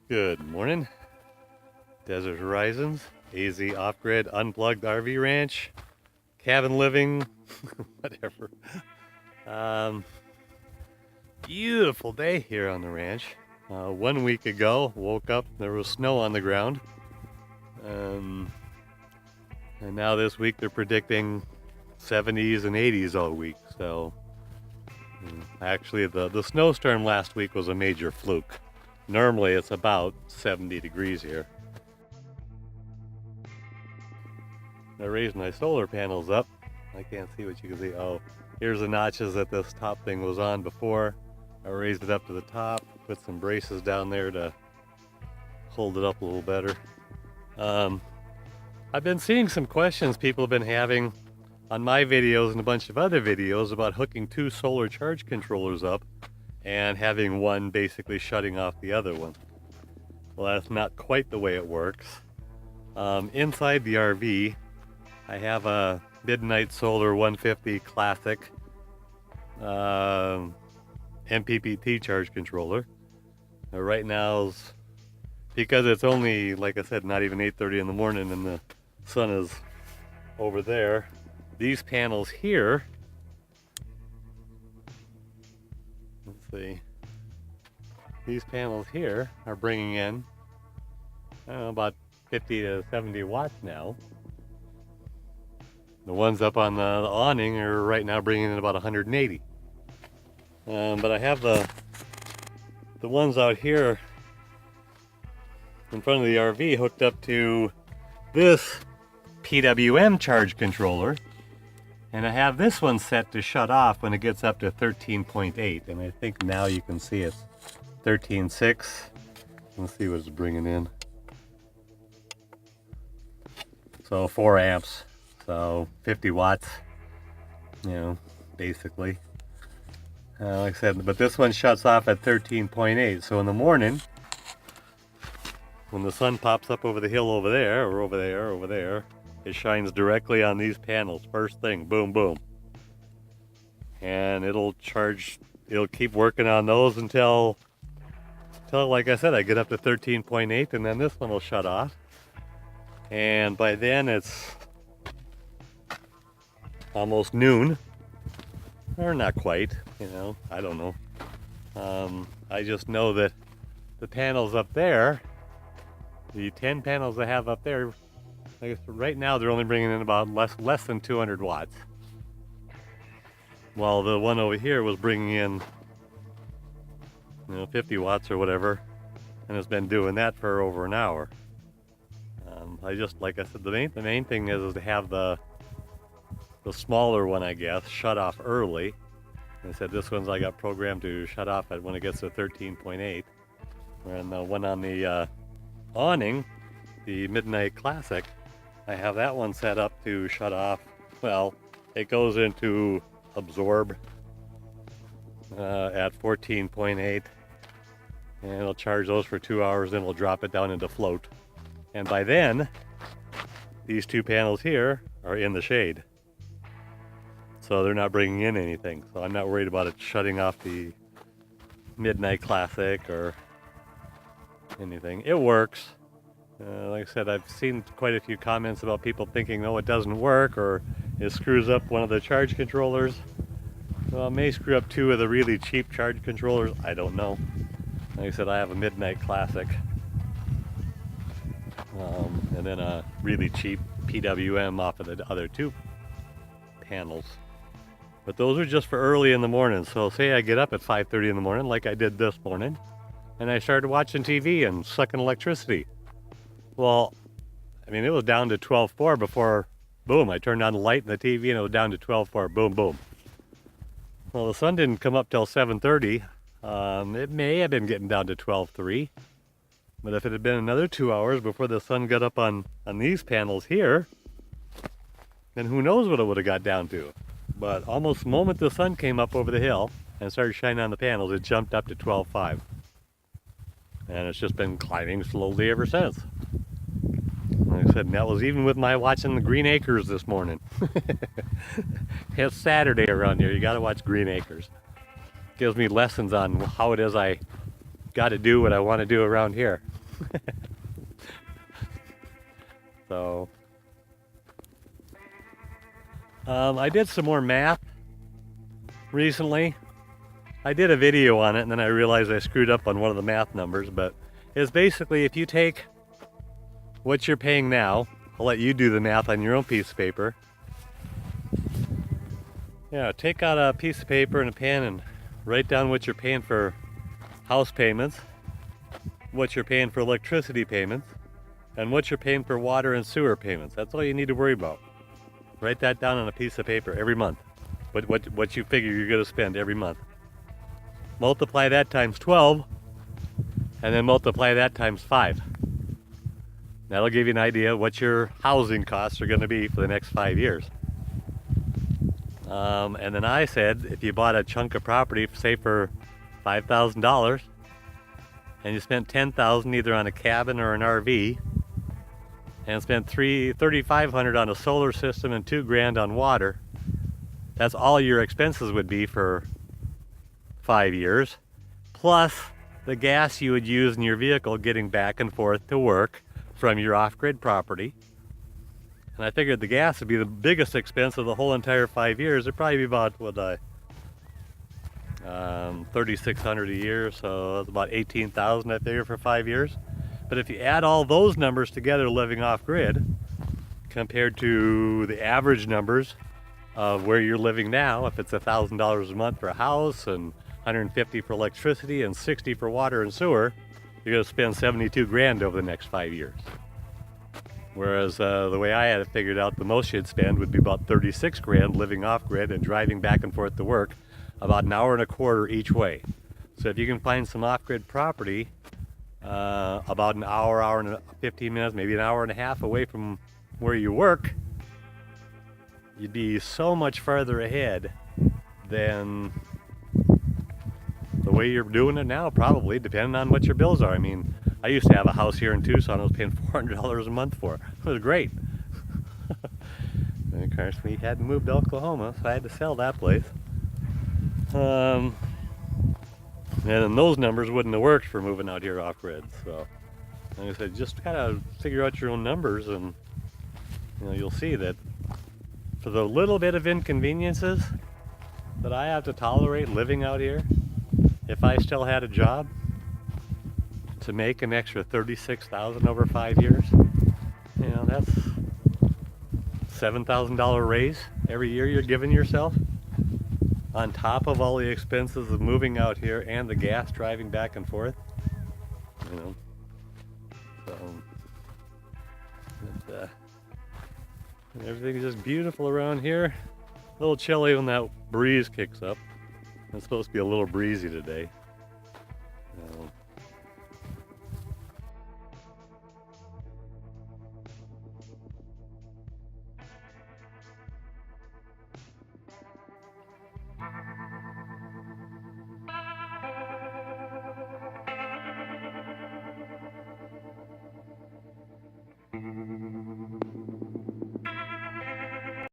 Good morning. Desert Horizons, AZ Off-Grid, Unplugged RV Ranch, cabin living, whatever. Um, Beautiful day here on the ranch. 1 week ago, woke up, there was snow on the ground. And now this week they're predicting 70s and 80s all week. So actually the snowstorm last week was a major fluke. Normally it's about 70 degrees here. I raised my solar panels up. I can't see what you can see. Oh, here's the notches that this top thing was on before. I raised it up to the top, put some braces down there to hold it up a little better. I've been seeing some questions people have been having on my videos and a bunch of other videos about hooking two solar charge controllers up and having one basically shutting off the other one. Well, that's not quite the way it works. Inside the RV, I have a Midnight Solar 150 Classic MPPT charge controller. Right now, because it's only, like I said, not even 8:30 in the morning and the sun is over there, these panels here, let's see, these panels here are bringing in, I don't know, about 50 to 70 watts now. The ones up on the awning are right now bringing in about 180. But I have the ones out here in front of the RV hooked up to this PWM charge controller, and I have this one set to shut off when it gets up to 13.8, and I think now you can see it's 13.6. Let's see what it's bringing in. So 4 amps, so 50 watts, you know, basically. Like I said, but this one shuts off at 13.8, so in the morning, when the sun pops up over the hill over there, or over there, over there, it shines directly on these panels, first thing, boom, boom. And it'll charge, it'll keep working on those until like I said, I get up to 13.8, and then this one will shut off. And by then it's almost noon, or not quite, you know, I don't know. I just know that the panels up there, the 10 panels I have up there, I guess right now they're only bringing in about less than 200 watts. While the one over here was bringing in, you know, 50 watts or whatever, and it's been doing that for over an hour. I just, like I said, the main thing is to have the smaller one, I guess, shut off early. And I said this one's I got programmed to shut off at when it gets to 13.8. And the one on the awning, the Midnight Classic, I have that one set up to shut off. Well, it goes into absorb at 14.8, and it'll charge those for 2 hours, then we'll drop it down into float. And by then, these two panels here are in the shade, so they're not bringing in anything. So I'm not worried about it shutting off the Midnight Classic or anything. It works. Like I said, I've seen quite a few comments about people thinking, oh, it doesn't work, or it screws up one of the charge controllers. Well, it may screw up two of the really cheap charge controllers. I don't know. Like I said, I have a Midnight Classic. And then a really cheap PWM off of the other two panels. But those are just for early in the morning. So say I get up at 5:30 in the morning, like I did this morning, and I started watching TV and sucking electricity. Well, I mean, it was down to 12.4 before, boom, I turned on the light in the TV and it was down to 12.4, boom, boom. Well, the sun didn't come up till 7:30. It may have been getting down to 12.3. But if it had been another 2 hours before the sun got up on these panels here, then who knows what it would have got down to. But almost the moment the sun came up over the hill and started shining on the panels, it jumped up to 12.5. And it's just been climbing slowly ever since. Like I said, and that was even with my watching the Green Acres this morning. It's Saturday around here, you gotta watch Green Acres. Gives me lessons on how it is I got to do what I want to do around here. So, I did some more math recently. I did a video on it and then I realized I screwed up on one of the math numbers, but it's basically if you take what you're paying now, I'll let you do the math on your own piece of paper. Yeah, take out a piece of paper and a pen and write down what you're paying for house payments, what you're paying for electricity payments, and what you're paying for water and sewer payments. That's all you need to worry about. Write that down on a piece of paper every month. What you figure you're going to spend every month. Multiply that times 12, and then multiply that times 5. That'll give you an idea of what your housing costs are going to be for the next 5 years. And then I said, if you bought a chunk of property, say for $5,000, and you spent $10,000 either on a cabin or an RV, and spent $3,500 on a solar system and $2,000 on water, that's all your expenses would be for 5 years, plus the gas you would use in your vehicle getting back and forth to work from your off-grid property. And I figured the gas would be the biggest expense of the whole entire 5 years. It'd probably be about, $3,600 a year, so that's about $18,000 I figure for 5 years. But if you add all those numbers together living off-grid, compared to the average numbers of where you're living now, if it's $1,000 a month for a house and $150 for electricity and $60 for water and sewer, you're going to spend $72,000 over the next 5 years. Whereas the way I had it figured out, the most you'd spend would be about $36,000 living off-grid and driving back and forth to work about an hour and a quarter each way. So if you can find some off-grid property about an hour, hour and 15 minutes, maybe an hour and a half away from where you work, you'd be so much farther ahead than the way you're doing it now, probably, depending on what your bills are. I mean, I used to have a house here in Tucson I was paying $400 a month for. It was great. And of course, we hadn't moved to Oklahoma, so I had to sell that place. And then those numbers wouldn't have worked for moving out here off-grid. So, like I said, just kind of figure out your own numbers, and you'll see that for the little bit of inconveniences that I have to tolerate living out here, if I still had a job, to make an extra $36,000 over 5 years, that's $7,000 raise every year you're giving yourself, on top of all the expenses of moving out here and the gas driving back and forth. So everything's just beautiful around here. A little chilly when that breeze kicks up. It's supposed to be a little breezy today.